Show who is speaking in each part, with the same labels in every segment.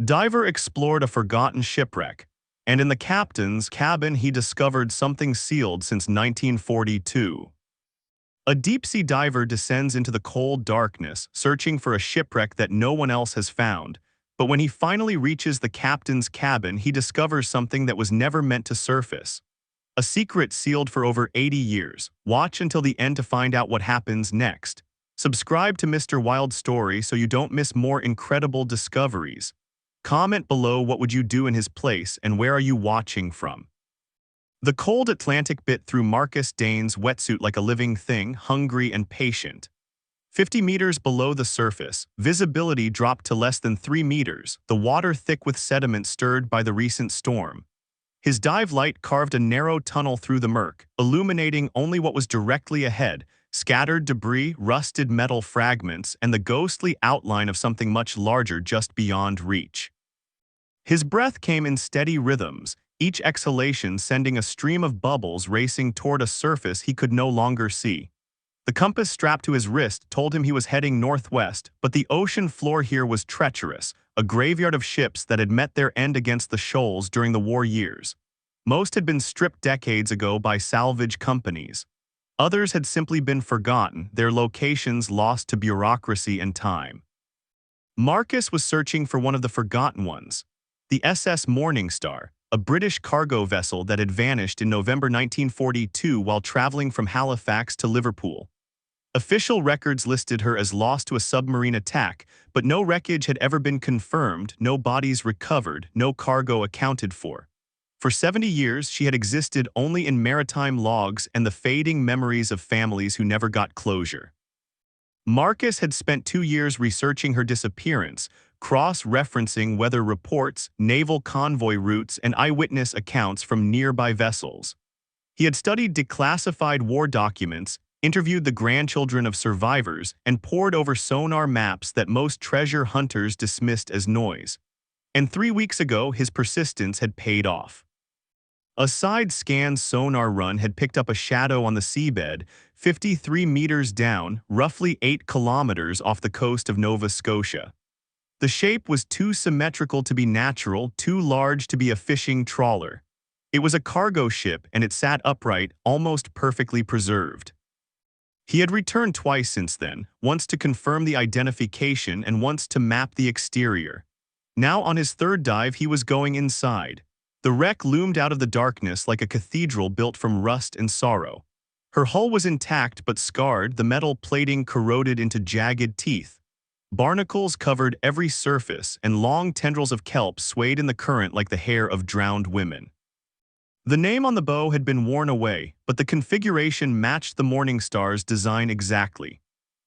Speaker 1: Diver explored a forgotten shipwreck, and in the captain's cabin he discovered something sealed since 1942. A deep-sea diver descends into the cold darkness, searching for a shipwreck that no one else has found. But when he finally reaches the captain's cabin, he discovers something that was never meant to surface. A secret sealed for over 80 years. Watch until the end to find out what happens next. Subscribe to Mr. Wild Story so you don't miss more incredible discoveries. Comment below what would you do in his place and where are you watching from. The cold Atlantic bit through Marcus Dane's wetsuit like a living thing, hungry and patient. 50 meters below the surface, visibility dropped to less than 3 meters, the water thick with sediment stirred by the recent storm. His dive light carved a narrow tunnel through the murk, illuminating only what was directly ahead, scattered debris, rusted metal fragments, and the ghostly outline of something much larger just beyond reach. His breath came in steady rhythms, each exhalation sending a stream of bubbles racing toward a surface he could no longer see. The compass strapped to his wrist told him he was heading northwest, but the ocean floor here was treacherous, a graveyard of ships that had met their end against the shoals during the war years. Most had been stripped decades ago by salvage companies. Others had simply been forgotten, their locations lost to bureaucracy and time. Marcus was searching for one of the forgotten ones, the SS Morningstar, a British cargo vessel that had vanished in November 1942 while traveling from Halifax to Liverpool. Official records listed her as lost to a submarine attack, but no wreckage had ever been confirmed, no bodies recovered, no cargo accounted for. For 70 years, she had existed only in maritime logs and the fading memories of families who never got closure. Marcus had spent 2 years researching her disappearance, cross-referencing weather reports, naval convoy routes, and eyewitness accounts from nearby vessels. He had studied declassified war documents, interviewed the grandchildren of survivors, and pored over sonar maps that most treasure hunters dismissed as noise. And 3 weeks ago, his persistence had paid off. A side-scan sonar run had picked up a shadow on the seabed, 53 meters down, roughly 8 kilometers off the coast of Nova Scotia. The shape was too symmetrical to be natural, too large to be a fishing trawler. It was a cargo ship, and it sat upright, almost perfectly preserved. He had returned twice since then, once to confirm the identification and once to map the exterior. Now on his third dive he was going inside. The wreck loomed out of the darkness like a cathedral built from rust and sorrow. Her hull was intact but scarred, the metal plating corroded into jagged teeth. Barnacles covered every surface, and long tendrils of kelp swayed in the current like the hair of drowned women. The name on the bow had been worn away, but the configuration matched the Morningstar's design exactly.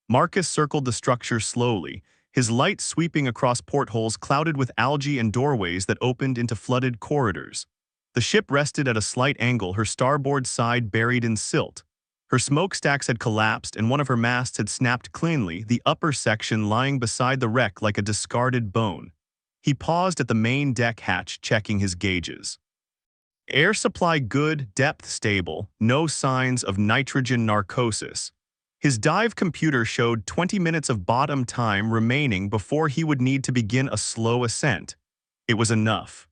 Speaker 1: Marcus circled the structure slowly, his light sweeping across portholes clouded with algae and doorways that opened into flooded corridors. The ship rested at a slight angle, her starboard side buried in silt. Her smokestacks had collapsed and one of her masts had snapped cleanly, the upper section lying beside the wreck like a discarded bone. He paused at the main deck hatch, checking his gauges. Air supply good, depth stable, no signs of nitrogen narcosis. His dive computer showed 20 minutes of bottom time remaining before he would need to begin a slow ascent. It was enough.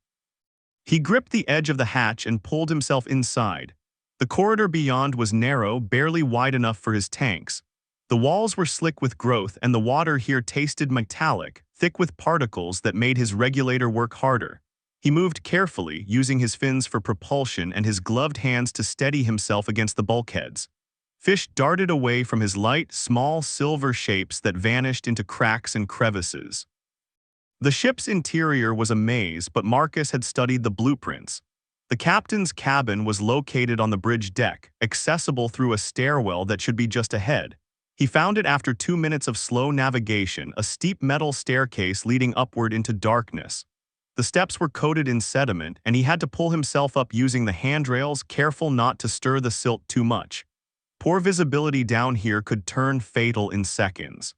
Speaker 1: He gripped the edge of the hatch and pulled himself inside. The corridor beyond was narrow, barely wide enough for his tanks. The walls were slick with growth, and the water here tasted metallic, thick with particles that made his regulator work harder. He moved carefully, using his fins for propulsion and his gloved hands to steady himself against the bulkheads. Fish darted away from his light, small silver shapes that vanished into cracks and crevices. The ship's interior was a maze, but Marcus had studied the blueprints. The captain's cabin was located on the bridge deck, accessible through a stairwell that should be just ahead. He found it after 2 minutes of slow navigation, a steep metal staircase leading upward into darkness. The steps were coated in sediment, and he had to pull himself up using the handrails, careful not to stir the silt too much. Poor visibility down here could turn fatal in seconds.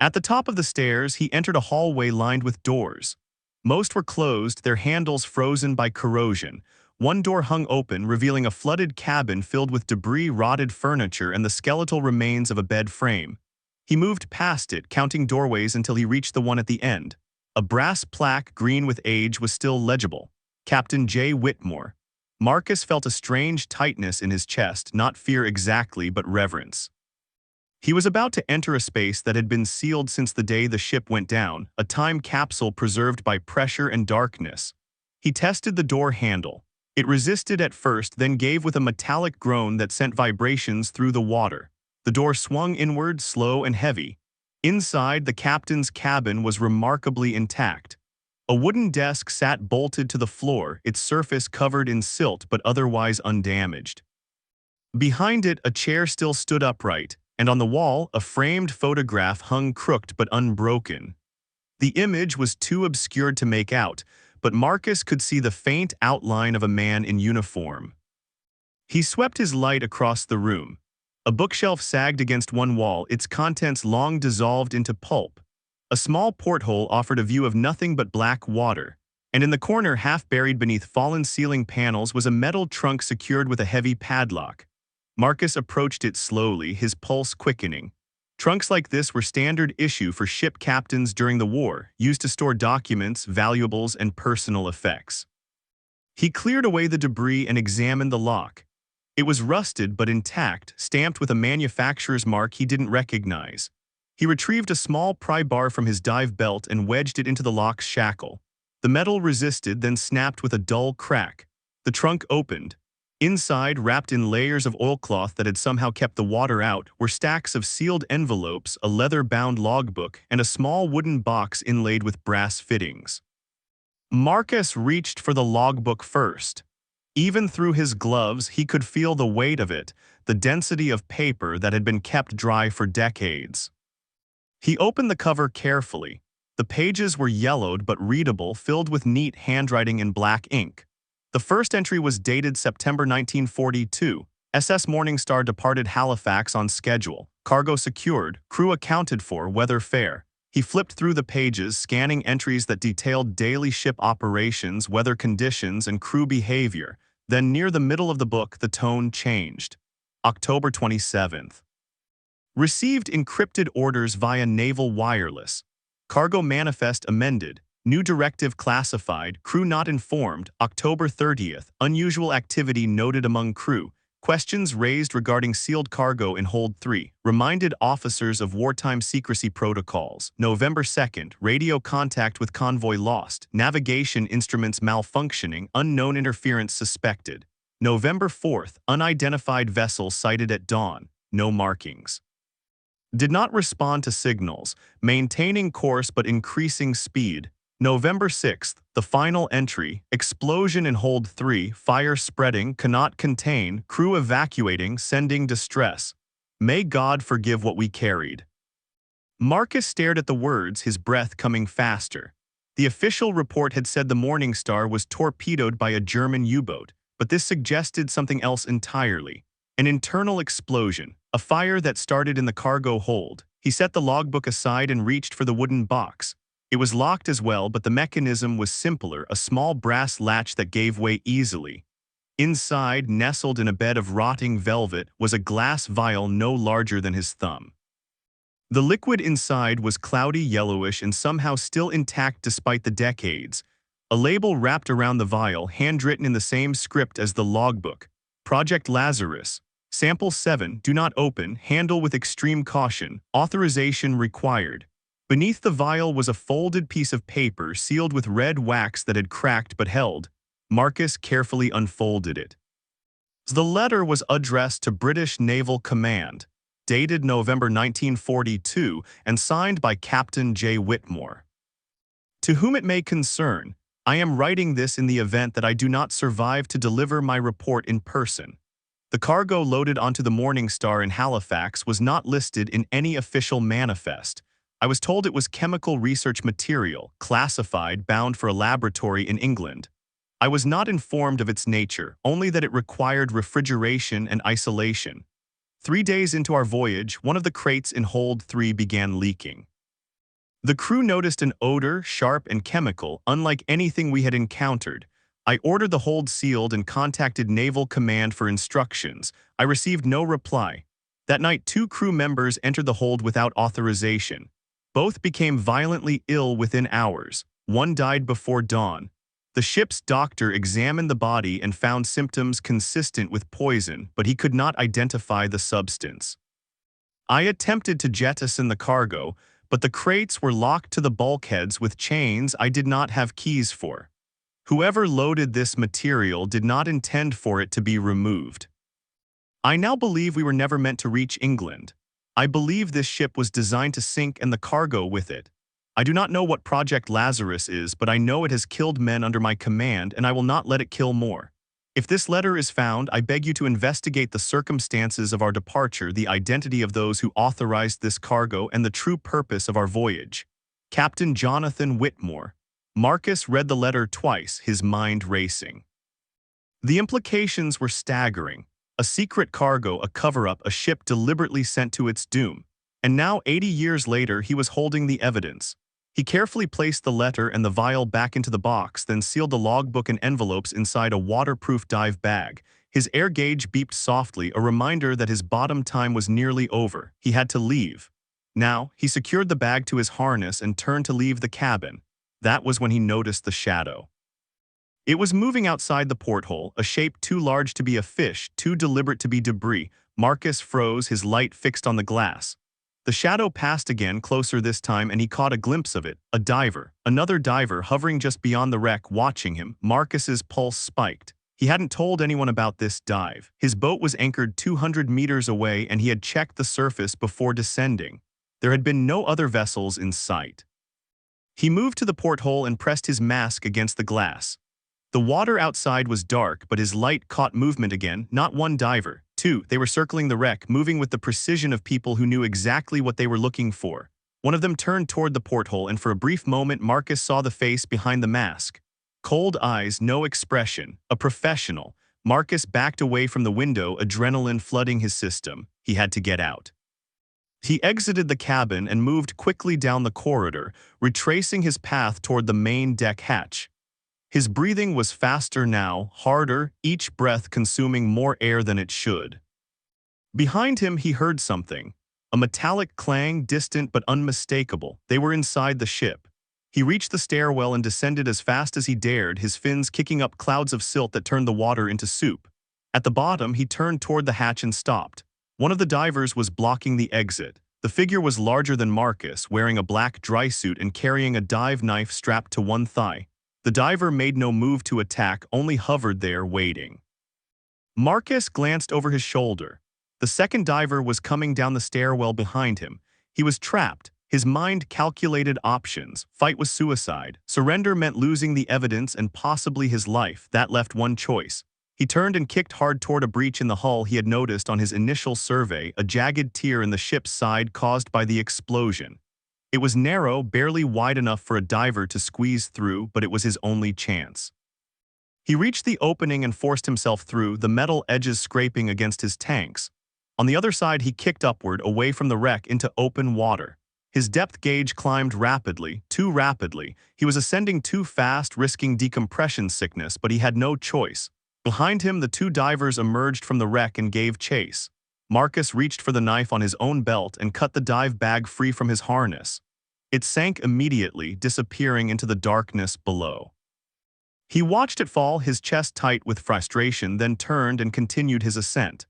Speaker 1: At the top of the stairs, he entered a hallway lined with doors. Most were closed, their handles frozen by corrosion. One door hung open, revealing a flooded cabin filled with debris, rotted furniture, and the skeletal remains of a bed frame. He moved past it, counting doorways until he reached the one at the end. A brass plaque, green with age, was still legible. Captain J. Whitmore. Marcus felt a strange tightness in his chest, not fear exactly, but reverence. He was about to enter a space that had been sealed since the day the ship went down, a time capsule preserved by pressure and darkness. He tested the door handle. It resisted at first, then gave with a metallic groan that sent vibrations through the water. The door swung inward, slow and heavy. Inside, the captain's cabin was remarkably intact. A wooden desk sat bolted to the floor, its surface covered in silt but otherwise undamaged. Behind it, a chair still stood upright, and on the wall, a framed photograph hung crooked but unbroken. The image was too obscured to make out, but Marcus could see the faint outline of a man in uniform. He swept his light across the room. A bookshelf sagged against one wall, its contents long dissolved into pulp. A small porthole offered a view of nothing but black water, and in the corner, half buried beneath fallen ceiling panels, was a metal trunk secured with a heavy padlock. Marcus approached it slowly, his pulse quickening. Trunks like this were standard issue for ship captains during the war, used to store documents, valuables, and personal effects. He cleared away the debris and examined the lock. It was rusted but intact, stamped with a manufacturer's mark he didn't recognize. He retrieved a small pry bar from his dive belt and wedged it into the lock's shackle. The metal resisted, then snapped with a dull crack. The trunk opened. Inside, wrapped in layers of oilcloth that had somehow kept the water out, were stacks of sealed envelopes, a leather-bound logbook, and a small wooden box inlaid with brass fittings. Marcus reached for the logbook first. Even through his gloves, he could feel the weight of it, the density of paper that had been kept dry for decades. He opened the cover carefully. The pages were yellowed but readable, filled with neat handwriting in black ink. The first entry was dated September 1942. SS Morningstar departed Halifax on schedule. Cargo secured, crew accounted for, weather fair. He flipped through the pages, scanning entries that detailed daily ship operations, weather conditions, and crew behavior. Then near the middle of the book, the tone changed. October 27th. Received encrypted orders via naval wireless. Cargo manifest amended. New directive classified, crew not informed, October 30th, unusual activity noted among crew, questions raised regarding sealed cargo in Hold 3, reminded officers of wartime secrecy protocols, November 2nd, radio contact with convoy lost, navigation instruments malfunctioning, unknown interference suspected, November 4th, unidentified vessel sighted at dawn, no markings. Did not respond to signals, maintaining course but increasing speed, November 6th, the final entry, explosion in Hold 3, fire spreading, cannot contain, crew evacuating, sending distress. May God forgive what we carried. Marcus stared at the words, his breath coming faster. The official report had said the Morningstar was torpedoed by a German U-boat, but this suggested something else entirely. An internal explosion, a fire that started in the cargo hold. He set the logbook aside and reached for the wooden box. It was locked as well, but the mechanism was simpler, a small brass latch that gave way easily. Inside, nestled in a bed of rotting velvet, was a glass vial no larger than his thumb. The liquid inside was cloudy yellowish and somehow still intact despite the decades. A label wrapped around the vial, handwritten in the same script as the logbook. Project Lazarus. Sample 7, do not open, handle with extreme caution, authorization required. Beneath the vial was a folded piece of paper sealed with red wax that had cracked but held. Marcus carefully unfolded it. The letter was addressed to British Naval Command, dated November 1942 and signed by Captain J. Whitmore. To whom it may concern, I am writing this in the event that I do not survive to deliver my report in person. The cargo loaded onto the Morningstar in Halifax was not listed in any official manifest. I was told it was chemical research material, classified, bound for a laboratory in England. I was not informed of its nature, only that it required refrigeration and isolation. 3 days into our voyage, one of the crates in Hold 3 began leaking. The crew noticed an odor, sharp and chemical, unlike anything we had encountered. I ordered the hold sealed and contacted Naval Command for instructions. I received no reply. That night, 2 crew members entered the hold without authorization. Both became violently ill within hours. One died before dawn. The ship's doctor examined the body and found symptoms consistent with poison, but he could not identify the substance. I attempted to jettison the cargo, but the crates were locked to the bulkheads with chains I did not have keys for. Whoever loaded this material did not intend for it to be removed. I now believe we were never meant to reach England. I believe this ship was designed to sink and the cargo with it. I do not know what Project Lazarus is, but I know it has killed men under my command, and I will not let it kill more. If this letter is found, I beg you to investigate the circumstances of our departure, the identity of those who authorized this cargo, and the true purpose of our voyage. Captain Jonathan Whitmore. Marcus read the letter twice, his mind racing. The implications were staggering. A secret cargo, a cover-up, a ship deliberately sent to its doom. And now, 80 years later, he was holding the evidence. He carefully placed the letter and the vial back into the box, then sealed the logbook and envelopes inside a waterproof dive bag. His air gauge beeped softly, a reminder that his bottom time was nearly over. He had to leave. Now, he secured the bag to his harness and turned to leave the cabin. That was when he noticed the shadow. It was moving outside the porthole, a shape too large to be a fish, too deliberate to be debris. Marcus froze, his light fixed on the glass. The shadow passed again, closer this time, and he caught a glimpse of it. A diver. Another diver hovering just beyond the wreck, watching him. Marcus's pulse spiked. He hadn't told anyone about this dive. His boat was anchored 200 meters away, and he had checked the surface before descending. There had been no other vessels in sight. He moved to the porthole and pressed his mask against the glass. The water outside was dark, but his light caught movement again. Not one diver, two. They were circling the wreck, moving with the precision of people who knew exactly what they were looking for. One of them turned toward the porthole, and for a brief moment Marcus saw the face behind the mask. Cold eyes, no expression. A professional. Marcus backed away from the window, adrenaline flooding his system. He had to get out. He exited the cabin and moved quickly down the corridor, retracing his path toward the main deck hatch. His breathing was faster now, harder, each breath consuming more air than it should. Behind him, he heard something. A metallic clang, distant but unmistakable. They were inside the ship. He reached the stairwell and descended as fast as he dared, his fins kicking up clouds of silt that turned the water into soup. At the bottom, he turned toward the hatch and stopped. One of the divers was blocking the exit. The figure was larger than Marcus, wearing a black dry suit and carrying a dive knife strapped to one thigh. The diver made no move to attack, only hovered there, waiting. Marcus glanced over his shoulder. The second diver was coming down the stairwell behind him. He was trapped. His mind calculated options. Fight was suicide. Surrender meant losing the evidence and possibly his life. That left one choice. He turned and kicked hard toward a breach in the hull he had noticed on his initial survey, a jagged tear in the ship's side caused by the explosion. It was narrow, barely wide enough for a diver to squeeze through, but it was his only chance. He reached the opening and forced himself through, the metal edges scraping against his tanks. On the other side, he kicked upward, away from the wreck, into open water. His depth gauge climbed rapidly, too rapidly. He was ascending too fast, risking decompression sickness, but he had no choice. Behind him, the two divers emerged from the wreck and gave chase. Marcus reached for the knife on his own belt and cut the dive bag free from his harness. It sank immediately, disappearing into the darkness below. He watched it fall, his chest tight with frustration, then turned and continued his ascent.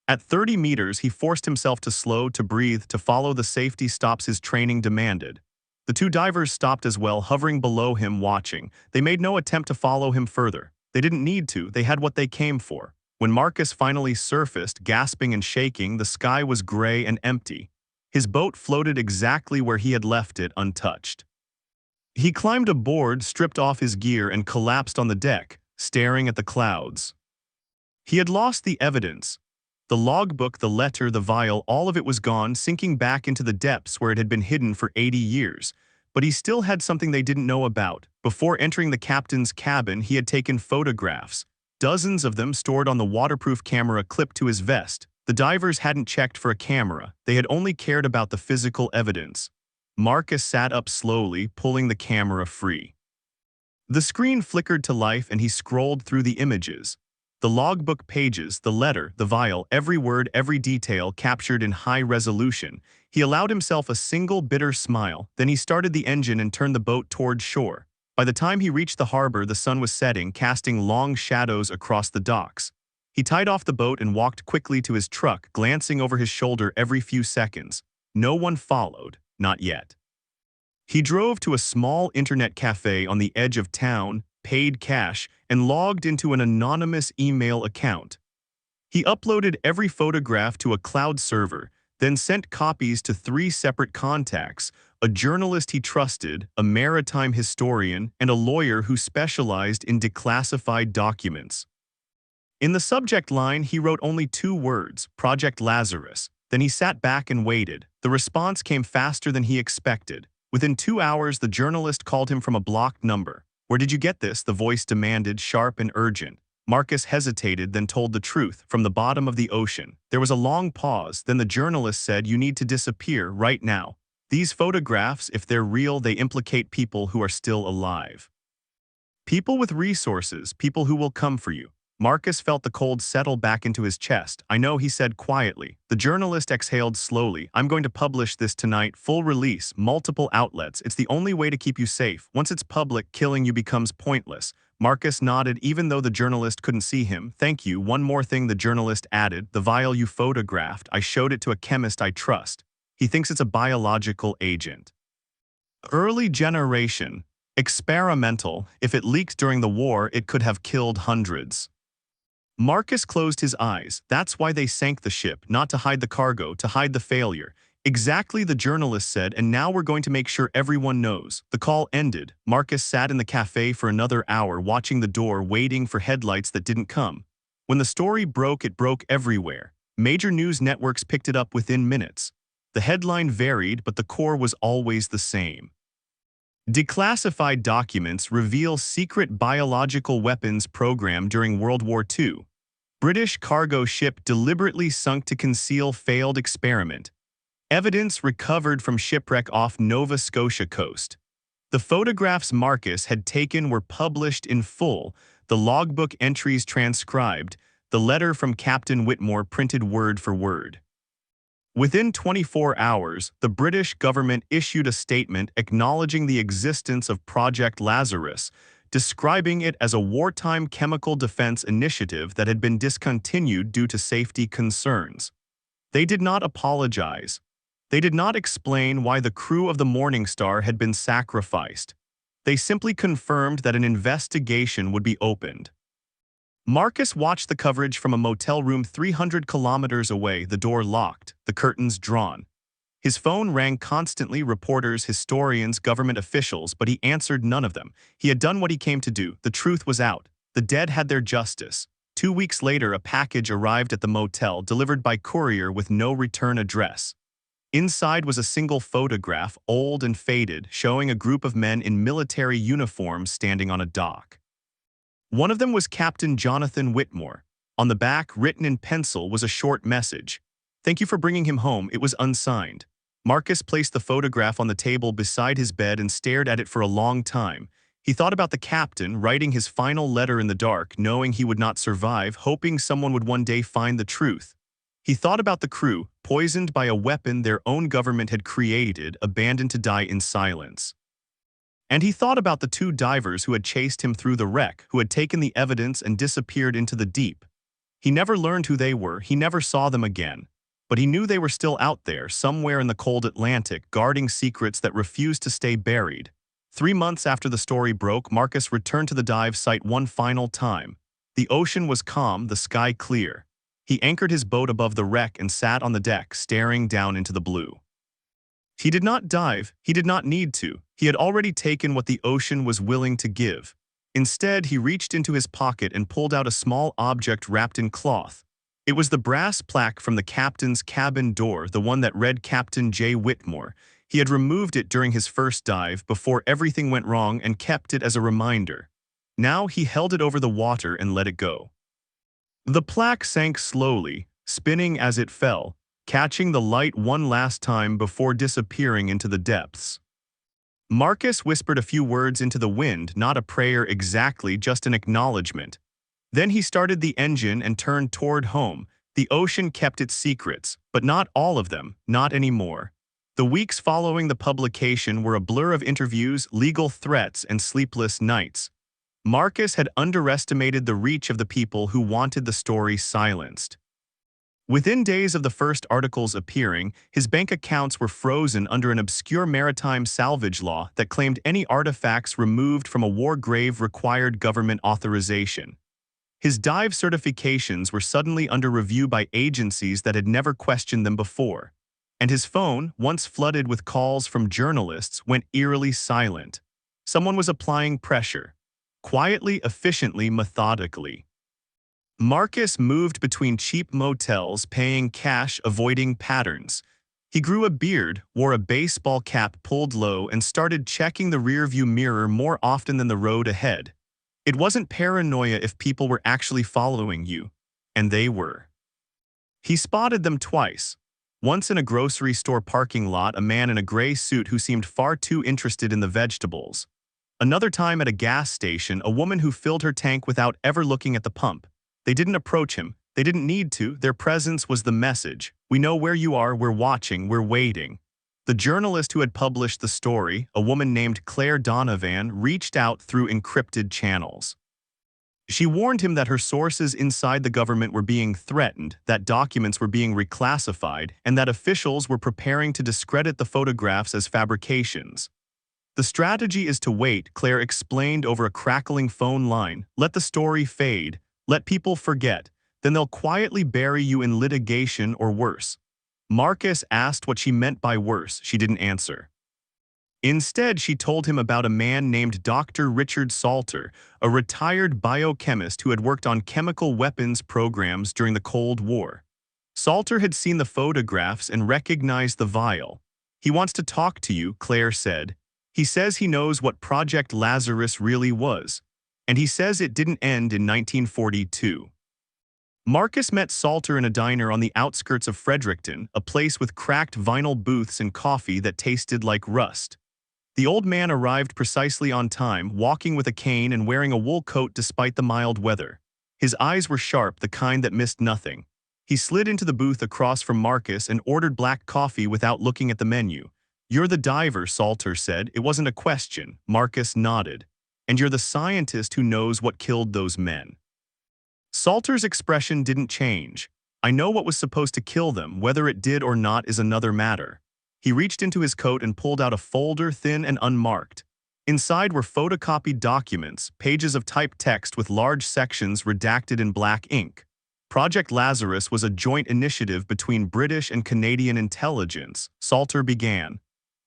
Speaker 1: At 30 meters, he forced himself to slow, to breathe, to follow the safety stops his training demanded. The two divers stopped as well, hovering below him, watching. They made no attempt to follow him further. They didn't need to, they had what they came for. When Marcus finally surfaced, gasping and shaking, the sky was gray and empty. His boat floated exactly where he had left it, untouched. He climbed aboard, stripped off his gear, and collapsed on the deck, staring at the clouds. He had lost the evidence. The logbook, the letter, the vial, all of it was gone, sinking back into the depths where it had been hidden for 80 years. But he still had something they didn't know about. Before entering the captain's cabin, he had taken photographs. Dozens of them stored on the waterproof camera clipped to his vest. The divers hadn't checked for a camera. They had only cared about the physical evidence. Marcus sat up slowly, pulling the camera free. The screen flickered to life and he scrolled through the images. The logbook pages, the letter, the vial, every word, every detail captured in high resolution. He allowed himself a single bitter smile, then he started the engine and turned the boat toward shore. By the time he reached the harbor, the sun was setting, casting long shadows across the docks. He tied off the boat and walked quickly to his truck, glancing over his shoulder every few seconds. No one followed, not yet. He drove to a small internet cafe on the edge of town, paid cash, and logged into an anonymous email account. He uploaded every photograph to a cloud server, then sent copies to 3 separate contacts: a journalist he trusted, a maritime historian, and a lawyer who specialized in declassified documents. In the subject line, he wrote only 2 words: Project Lazarus. Then he sat back and waited. The response came faster than he expected. Within 2 hours, the journalist called him from a blocked number. "Where did you get this?" the voice demanded, sharp and urgent. Marcus hesitated, then told the truth: from the bottom of the ocean. There was a long pause, then the journalist said, "You need to disappear right now. These photographs, if they're real, they implicate people who are still alive. People with resources, people who will come for you." Marcus felt the cold settle back into his chest. "I know," he said quietly. The journalist exhaled slowly. "I'm going to publish this tonight, full release, multiple outlets. It's the only way to keep you safe. Once it's public, killing you becomes pointless." Marcus nodded, even though the journalist couldn't see him. "Thank you. One more thing," the journalist added. "The vial you photographed, I showed it to a chemist I trust. He thinks it's a biological agent. Early generation. Experimental. If it leaked during the war, it could have killed hundreds." Marcus closed his eyes. "That's why they sank the ship, not to hide the cargo, to hide the failure." "Exactly," the journalist said, "and now we're going to make sure everyone knows." The call ended. Marcus sat in the cafe for another hour, watching the door, waiting for headlights that didn't come. When the story broke, it broke everywhere. Major news networks picked it up within minutes. The headline varied, but the core was always the same. Declassified documents reveal secret biological weapons program during World War II. British cargo ship deliberately sunk to conceal failed experiment. Evidence recovered from shipwreck off Nova Scotia coast. The photographs Marcus had taken were published in full, the logbook entries transcribed, the letter from Captain Whitmore printed word for word. Within 24 hours, the British government issued a statement acknowledging the existence of Project Lazarus, describing it as a wartime chemical defense initiative that had been discontinued due to safety concerns. They did not apologize. They did not explain why the crew of the Morning Star had been sacrificed. They simply confirmed that an investigation would be opened. Marcus watched the coverage from a motel room 300 kilometers away, the door locked, the curtains drawn. His phone rang constantly, reporters, historians, government officials, but he answered none of them. He had done what he came to do. The truth was out. The dead had their justice. 2 weeks later, a package arrived at the motel, delivered by courier with no return address. Inside was a single photograph, old and faded, showing a group of men in military uniforms standing on a dock. One of them was Captain Jonathan Whitmore. On the back, written in pencil, was a short message. "Thank you for bringing him home." It was unsigned. Marcus placed the photograph on the table beside his bed and stared at it for a long time. He thought about the captain, writing his final letter in the dark, knowing he would not survive, hoping someone would one day find the truth. He thought about the crew, poisoned by a weapon their own government had created, abandoned to die in silence. And he thought about the 2 divers who had chased him through the wreck, who had taken the evidence and disappeared into the deep. He never learned who they were, he never saw them again. But he knew they were still out there, somewhere in the cold Atlantic, guarding secrets that refused to stay buried. 3 months after the story broke, Marcus returned to the dive site one final time. The ocean was calm, the sky clear. He anchored his boat above the wreck and sat on the deck, staring down into the blue. He did not dive, he did not need to. He had already taken what the ocean was willing to give. Instead, he reached into his pocket and pulled out a small object wrapped in cloth. It was the brass plaque from the captain's cabin door, the one that read Captain J. Whitmore. He had removed it during his first dive, before everything went wrong, and kept it as a reminder. Now he held it over the water and let it go. The plaque sank slowly, spinning as it fell, catching the light one last time before disappearing into the depths. Marcus whispered a few words into the wind, not a prayer exactly, just an acknowledgement. Then he started the engine and turned toward home. The ocean kept its secrets, but not all of them, not anymore. The weeks following the publication were a blur of interviews, legal threats, and sleepless nights. Marcus had underestimated the reach of the people who wanted the story silenced. Within days of the first articles appearing, his bank accounts were frozen under an obscure maritime salvage law that claimed any artifacts removed from a war grave required government authorization. His dive certifications were suddenly under review by agencies that had never questioned them before. And his phone, once flooded with calls from journalists, went eerily silent. Someone was applying pressure. Quietly, efficiently, methodically. Marcus moved between cheap motels, paying cash, avoiding patterns. He grew a beard, wore a baseball cap pulled low, and started checking the rearview mirror more often than the road ahead. It wasn't paranoia if people were actually following you, and they were. He spotted them twice. Once in a grocery store parking lot, a man in a gray suit who seemed far too interested in the vegetables. Another time at a gas station, a woman who filled her tank without ever looking at the pump. They didn't approach him. They didn't need to. Their presence was the message. We know where you are, we're watching, we're waiting. The journalist who had published the story, a woman named Claire Donovan, reached out through encrypted channels. She warned him that her sources inside the government were being threatened, that documents were being reclassified, and that officials were preparing to discredit the photographs as fabrications. The strategy is to wait, Claire explained over a crackling phone line. Let the story fade. Let people forget. Then they'll quietly bury you in litigation or worse. Marcus asked what she meant by worse. She didn't answer. Instead, she told him about a man named Dr. Richard Salter, a retired biochemist who had worked on chemical weapons programs during the Cold War. Salter had seen the photographs and recognized the vial. He wants to talk to you, Claire said. He says he knows what Project Lazarus really was. And he says it didn't end in 1942. Marcus met Salter in a diner on the outskirts of Fredericton, a place with cracked vinyl booths and coffee that tasted like rust. The old man arrived precisely on time, walking with a cane and wearing a wool coat despite the mild weather. His eyes were sharp, the kind that missed nothing. He slid into the booth across from Marcus and ordered black coffee without looking at the menu. "You're the diver," Salter said. It wasn't a question. Marcus nodded. "And you're the scientist who knows what killed those men." Salter's expression didn't change. "I know what was supposed to kill them. Whether it did or not is another matter." He reached into his coat and pulled out a folder, thin and unmarked. Inside were photocopied documents, pages of typed text with large sections redacted in black ink. Project Lazarus was a joint initiative between British and Canadian intelligence, Salter began.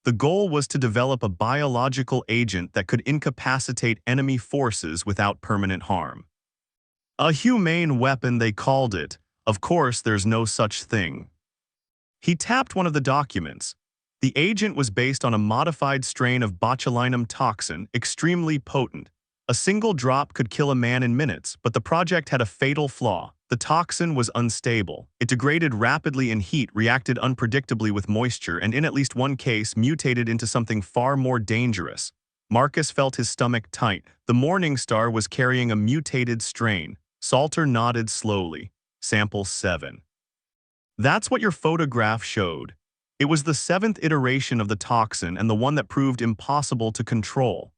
Speaker 1: The goal was to develop a biological agent that could incapacitate enemy forces without permanent harm. A humane weapon, they called it. Of course, there's no such thing. He tapped one of the documents. The agent was based on a modified strain of botulinum toxin, extremely potent. A single drop could kill a man in minutes, but the project had a fatal flaw. The toxin was unstable. It degraded rapidly in heat, reacted unpredictably with moisture, and in at least one case mutated into something far more dangerous. Marcus felt his stomach tight. The Morning Star was carrying a mutated strain. Salter nodded slowly. Sample 7. That's what your photograph showed. It was the 7th iteration of the toxin and the one that proved impossible to control.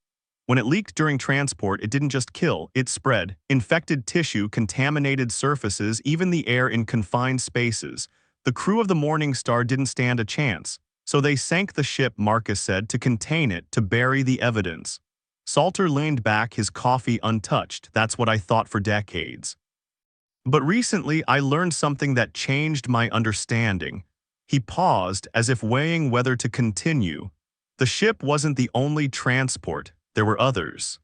Speaker 1: When it leaked during transport, it didn't just kill, it spread. Infected tissue, contaminated surfaces, even the air in confined spaces. The crew of the Morning Star didn't stand a chance. So they sank the ship, Marcus said, to contain it, to bury the evidence. Salter leaned back, his coffee untouched. That's what I thought for decades. But recently, I learned something that changed my understanding. He paused, as if weighing whether to continue. The ship wasn't the only transport. There were others.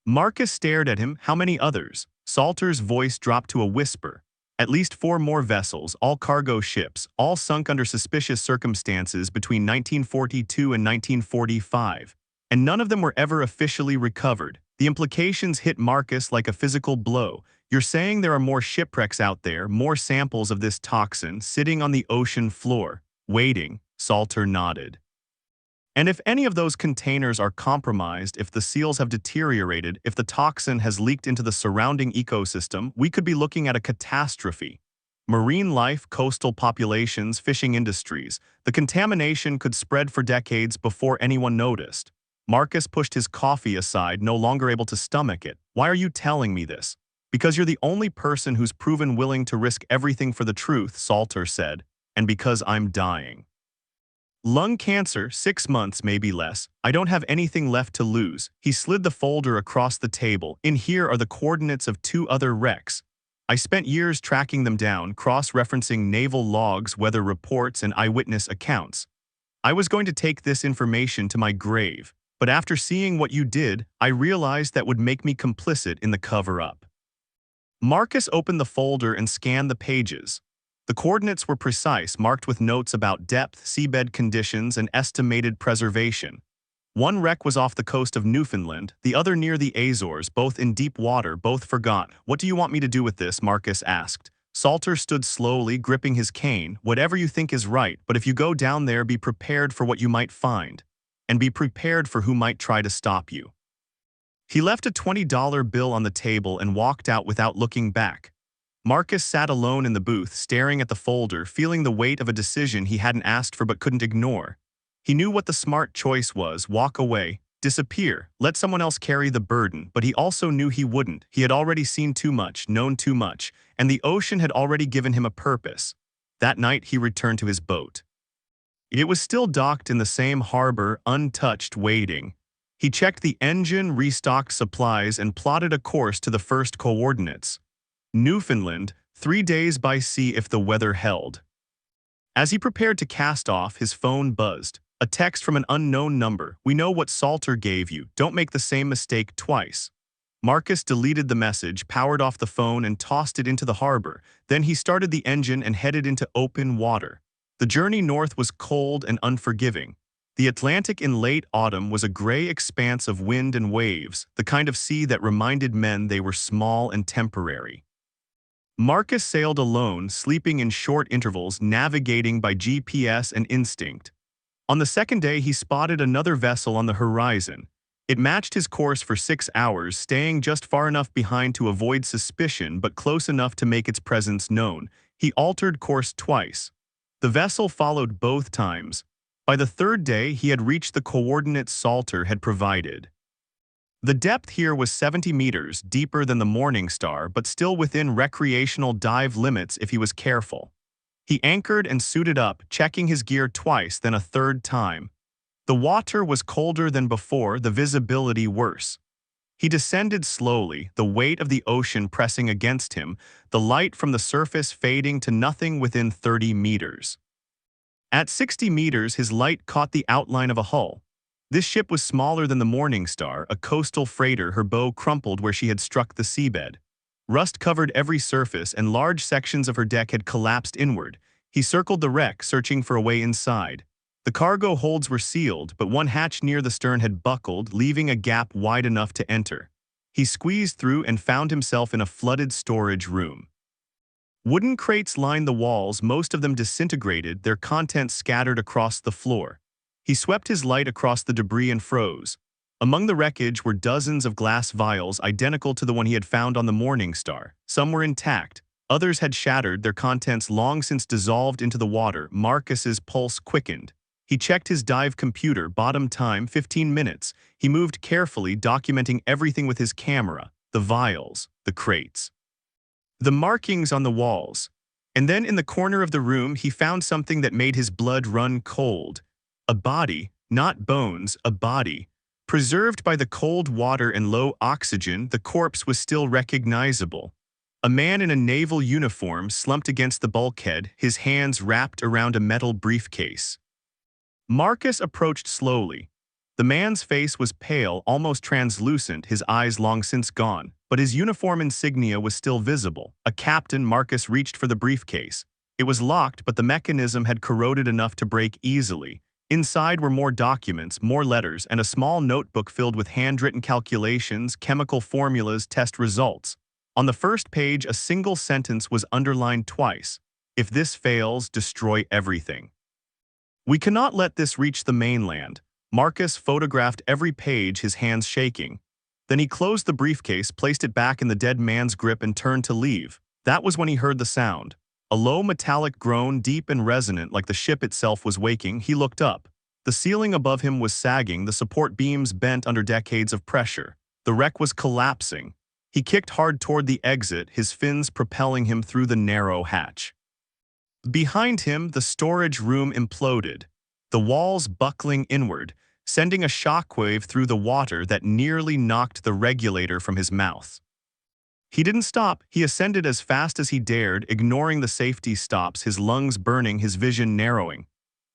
Speaker 1: Marcus stared at him. How many others? Salter's voice dropped to a whisper. At least 4 more vessels, all cargo ships, all sunk under suspicious circumstances between 1942 and 1945. And none of them were ever officially recovered. The implications hit Marcus like a physical blow. You're saying there are more shipwrecks out there, more samples of this toxin sitting on the ocean floor, waiting, Salter nodded. And if any of those containers are compromised, if the seals have deteriorated, if the toxin has leaked into the surrounding ecosystem, we could be looking at a catastrophe. Marine life, coastal populations, fishing industries. The contamination could spread for decades before anyone noticed. Marcus pushed his coffee aside, no longer able to stomach it. Why are you telling me this? Because you're the only person who's proven willing to risk everything for the truth, Salter said, and because I'm dying. Lung cancer, 6 months, maybe less. I don't have anything left to lose. He slid the folder across the table. In here are the coordinates of 2 other wrecks. I spent years tracking them down, cross-referencing naval logs, weather reports, and eyewitness accounts. I was going to take this information to my grave, but after seeing what you did, I realized that would make me complicit in the cover-up. Marcus opened the folder and scanned the pages. The coordinates were precise, marked with notes about depth, seabed conditions, and estimated preservation. One wreck was off the coast of Newfoundland, the other near the Azores, both in deep water, both forgot. What do you want me to do with this? Marcus asked. Salter stood slowly, gripping his cane. Whatever you think is right, but if you go down there, be prepared for what you might find. And be prepared for who might try to stop you. He left a $20 bill on the table and walked out without looking back. Marcus sat alone in the booth, staring at the folder, feeling the weight of a decision he hadn't asked for but couldn't ignore. He knew what the smart choice was: walk away, disappear, let someone else carry the burden, but he also knew he wouldn't. He had already seen too much, known too much, and the ocean had already given him a purpose. That night he returned to his boat. It was still docked in the same harbor, untouched, waiting. He checked the engine, restocked supplies, and plotted a course to the first coordinates. Newfoundland, 3 days by sea if the weather held. As he prepared to cast off, his phone buzzed. A text from an unknown number. We know what Salter gave you. Don't make the same mistake twice. Marcus deleted the message, powered off the phone, and tossed it into the harbor. Then he started the engine and headed into open water. The journey north was cold and unforgiving. The Atlantic in late autumn was a gray expanse of wind and waves, the kind of sea that reminded men they were small and temporary. Marcus sailed alone, sleeping in short intervals, navigating by GPS and instinct. On the second day, he spotted another vessel on the horizon. It matched his course for 6 hours, staying just far enough behind to avoid suspicion but close enough to make its presence known. He altered course twice. The vessel followed both times. By the third day, he had reached the coordinates Salter had provided. The depth here was 70 meters, deeper than the Morning Star, but still within recreational dive limits if he was careful. He anchored and suited up, checking his gear twice, then a third time. The water was colder than before, the visibility worse. He descended slowly, the weight of the ocean pressing against him, the light from the surface fading to nothing within 30 meters. At 60 meters, his light caught the outline of a hull. This ship was smaller than the Morning Star, a coastal freighter. Her bow crumpled where she had struck the seabed. Rust covered every surface, and large sections of her deck had collapsed inward. He circled the wreck, searching for a way inside. The cargo holds were sealed, but one hatch near the stern had buckled, leaving a gap wide enough to enter. He squeezed through and found himself in a flooded storage room. Wooden crates lined the walls, most of them disintegrated, their contents scattered across the floor. He swept his light across the debris and froze. Among the wreckage were dozens of glass vials identical to the one he had found on the Morning Star. Some were intact. Others had shattered, their contents long since dissolved into the water. Marcus's pulse quickened. He checked his dive computer, bottom time 15 minutes. He moved carefully, documenting everything with his camera, the vials, the crates, the markings on the walls. And then in the corner of the room, he found something that made his blood run cold. A body, not bones, a body. Preserved by the cold water and low oxygen, the corpse was still recognizable. A man in a naval uniform slumped against the bulkhead, his hands wrapped around a metal briefcase. Marcus approached slowly. The man's face was pale, almost translucent, his eyes long since gone, but his uniform insignia was still visible. A captain. Marcus reached for the briefcase. It was locked, but the mechanism had corroded enough to break easily. Inside were more documents, more letters, and a small notebook filled with handwritten calculations, chemical formulas, test results. On the first page, a single sentence was underlined twice. If this fails, destroy everything. We cannot let this reach the mainland. Marcus photographed every page, his hands shaking. Then he closed the briefcase, placed it back in the dead man's grip, and turned to leave. That was when he heard the sound. A low metallic groan, deep and resonant like the ship itself was waking. He looked up. The ceiling above him was sagging, the support beams bent under decades of pressure. The wreck was collapsing. He kicked hard toward the exit, his fins propelling him through the narrow hatch. Behind him, the storage room imploded, the walls buckling inward, sending a shockwave through the water that nearly knocked the regulator from his mouth. He didn't stop. He ascended as fast as he dared, ignoring the safety stops, his lungs burning, his vision narrowing.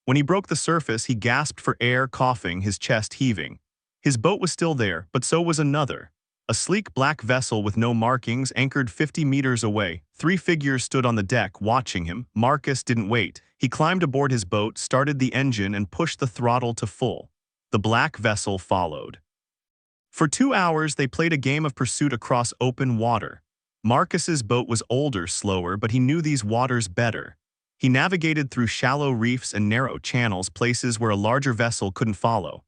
Speaker 1: When he broke the surface, he gasped for air, coughing, his chest heaving. His boat was still there, but so was another. A sleek black vessel with no markings anchored 50 meters away. 3 figures stood on the deck, watching him. Marcus didn't wait. He climbed aboard his boat, started the engine, and pushed the throttle to full. The black vessel followed. For 2 hours, they played a game of pursuit across open water. Marcus's boat was older, slower, but he knew these waters better. He navigated through shallow reefs and narrow channels, places where a larger vessel couldn't follow.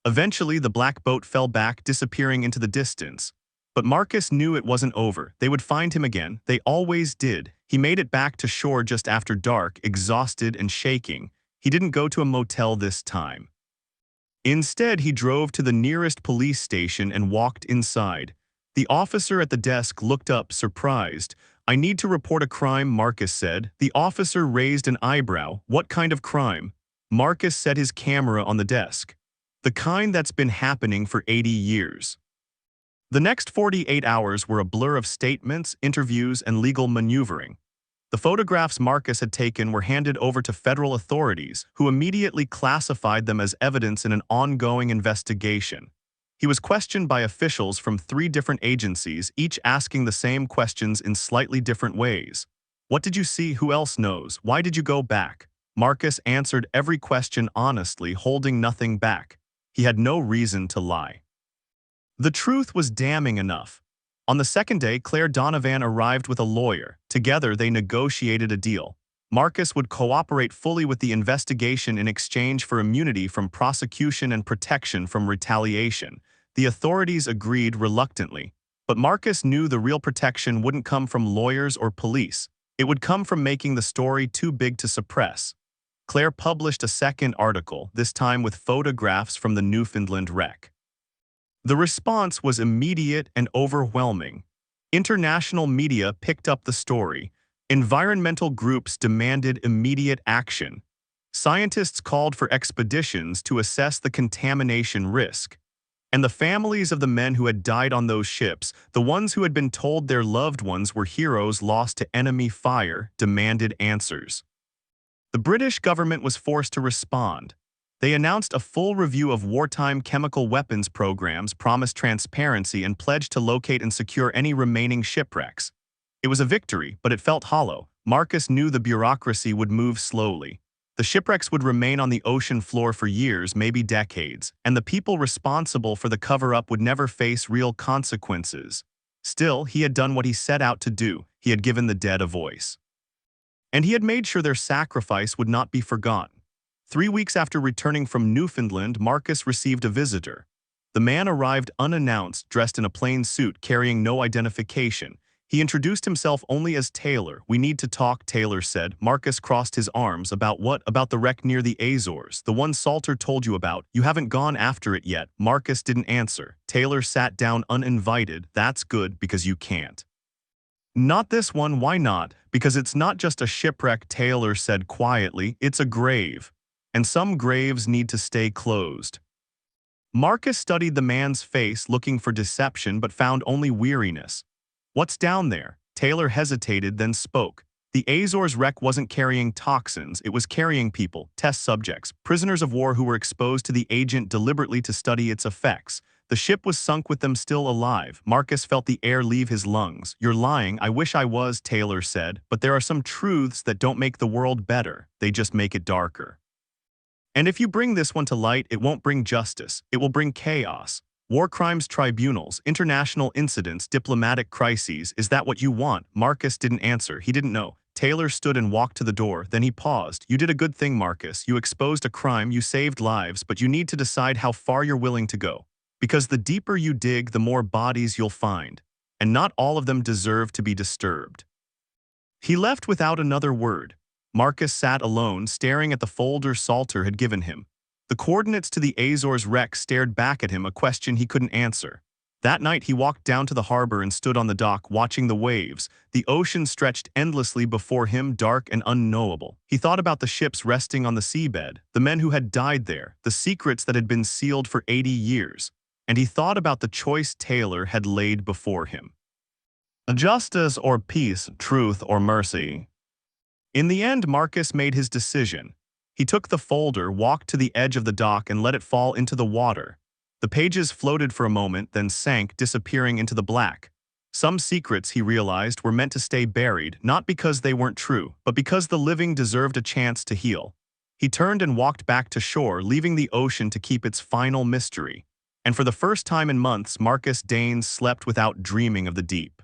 Speaker 1: Eventually, the black boat fell back, disappearing into the distance. But Marcus knew it wasn't over. They would find him again. They always did. He made it back to shore just after dark, exhausted and shaking. He didn't go to a motel this time. Instead, he drove to the nearest police station and walked inside. The officer at the desk looked up, surprised. "I need to report a crime," Marcus said. The officer raised an eyebrow. "What kind of crime?" Marcus set his camera on the desk. "The kind that's been happening for 80 years. The next 48 hours were a blur of statements, interviews, and legal maneuvering. The photographs Marcus had taken were handed over to federal authorities, who immediately classified them as evidence in an ongoing investigation. He was questioned by officials from 3 different agencies, each asking the same questions in slightly different ways. "What did you see? Who else knows? Why did you go back?" Marcus answered every question honestly, holding nothing back. He had no reason to lie. The truth was damning enough. On the second day, Claire Donovan arrived with a lawyer. Together, they negotiated a deal. Marcus would cooperate fully with the investigation in exchange for immunity from prosecution and protection from retaliation. The authorities agreed reluctantly, but Marcus knew the real protection wouldn't come from lawyers or police. It would come from making the story too big to suppress. Claire published a second article, this time with photographs from the Newfoundland wreck. The response was immediate and overwhelming. International media picked up the story. Environmental groups demanded immediate action. Scientists called for expeditions to assess the contamination risk. And the families of the men who had died on those ships, the ones who had been told their loved ones were heroes lost to enemy fire, demanded answers. The British government was forced to respond. They announced a full review of wartime chemical weapons programs, promised transparency, and pledged to locate and secure any remaining shipwrecks. It was a victory, but it felt hollow. Marcus knew the bureaucracy would move slowly. The shipwrecks would remain on the ocean floor for years, maybe decades, and the people responsible for the cover-up would never face real consequences. Still, he had done what he set out to do. He had given the dead a voice. And he had made sure their sacrifice would not be forgotten. 3 weeks after returning from Newfoundland, Marcus received a visitor. The man arrived unannounced, dressed in a plain suit, carrying no identification. He introduced himself only as Taylor. "We need to talk," Taylor said. Marcus crossed his arms. "About what?" "About the wreck near the Azores, the one Salter told you about. You haven't gone after it yet." Marcus didn't answer. Taylor sat down uninvited. "That's good, because you can't." "Not this one." "Why not?" "Because it's not just a shipwreck," Taylor said quietly. "It's a grave. And some graves need to stay closed." Marcus studied the man's face, looking for deception, but found only weariness. "What's down there?" Taylor hesitated, then spoke. The Azores wreck wasn't carrying toxins, it was carrying people, test subjects, prisoners of war who were exposed to the agent deliberately to study its effects. The ship was sunk with them still alive. Marcus felt the air leave his lungs. "You're lying." "I wish I was," Taylor said, "but there are some truths that don't make the world better, they just make it darker. And if you bring this one to light, it won't bring justice, it will bring chaos. War crimes tribunals, international incidents, diplomatic crises. Is that what you want?" Marcus didn't answer. He didn't know. Taylor stood and walked to the door, then he paused. "You did a good thing, Marcus. You exposed a crime, you saved lives, but you need to decide how far you're willing to go. Because the deeper you dig, the more bodies you'll find. And not all of them deserve to be disturbed." He left without another word. Marcus sat alone, staring at the folder Salter had given him. The coordinates to the Azores wreck stared back at him, a question he couldn't answer. That night he walked down to the harbor and stood on the dock watching the waves. The ocean stretched endlessly before him, dark and unknowable. He thought about the ships resting on the seabed, the men who had died there, the secrets that had been sealed for 80 years. And he thought about the choice Taylor had laid before him. Justice or peace, truth or mercy. In the end, Marcus made his decision. He took the folder, walked to the edge of the dock, and let it fall into the water. The pages floated for a moment, then sank, disappearing into the black. Some secrets, he realized, were meant to stay buried, not because they weren't true, but because the living deserved a chance to heal. He turned and walked back to shore, leaving the ocean to keep its final mystery. And for the first time in months, Marcus Danes slept without dreaming of the deep.